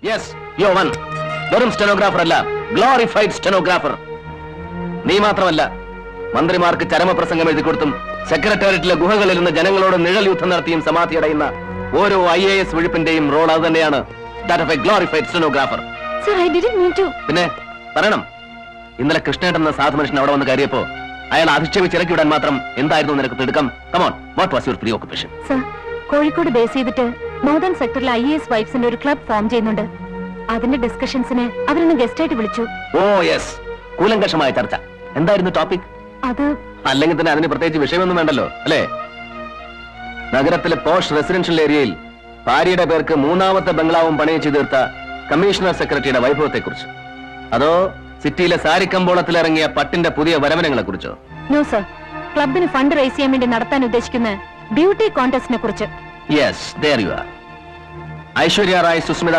Yes you one. വെറും stenographer അല്ല, glorified stenographer. നീ മാത്രമല്ല, മന്ത്രിമാർക്ക് ചരമപ്രസംഗം എഴുതി കൊടുത്തും സെക്രട്ടേറിയറ്റിലെ ഗുഹകളിൽ നിന്ന് ജനങ്ങളോട് നിഴൽ യുദ്ധം നടത്തിയും സമാധി അടയുന്ന ഓരോ IAS വിഴുപ്പിന്റെയും റോൾ അത് തന്നെയാണ്. That of A glorified stenographer. പിന്നെ പറയണം, ഇന്നലെ കൃഷ്ണേട്ടൻ എന്ന സാധു മനുഷ്യൻ അവിടെ വന്ന് കയറിയപ്പോ അയാൾ അധിക്ഷേപിച്ചിറക്കി വിടാൻ മാത്രം എന്തായിരുന്നു നിനക്ക് തിടുക്കം? Come on, what was your preoccupation? Sir, Kozhikode base ചെയ്തിട്ട് നോർത്തേൺ സെക്ടറിലെ IAS വൈഫ്സിന്റെ ഒരു ക്ലബ് ഫോം ചെയ്യുന്നുണ്ട്. അതിന്റെ ഡിസ്കഷൻസിന് അവരൊന്ന് ഗസ്റ്റ് ആയിട്ട് വിളിച്ചു. ഓ യെസ്, കൂലങ്കഷമായ ചർച്ച. എന്തായിരുന്നു ടോപ്പിക്? അത് അല്ലെങ്കിൽ തന്നെ അതിന് പ്രത്യേകിച്ച് വിഷയമൊന്നും വേണ്ടല്ലോ അല്ലേ? നഗരത്തിലെ പോഷ് റെസിഡൻഷ്യൽ ഏരിയയിൽ ഭാര്യയുടെ പേർക്ക് മൂന്നാമത്തെ ബംഗ്ലാവും പണയം ചെയ്ത് തീർത്ത കമ്മീഷണർ സെക്രട്ടറിയുടെ വൈഭവത്തെ കുറിച്ച്, അതോ സിറ്റിയിലെ സാരിക്കമ്പോളത്തിൽ ഇറങ്ങിയ പട്ടിന്റെ പുതിയ വരവനങ്ങളെ കുറിച്ചോ? നോ സർ, ക്ലബിന് ഫണ്ട് റേസ് ചെയ്യാൻ വേണ്ടി നടത്താൻ ഉദ്ദേശിക്കുന്ന ബ്യൂട്ടി കോntestനെ കുറിച്ച്. Yes, there you are. Aishwarya Rai, Sushmita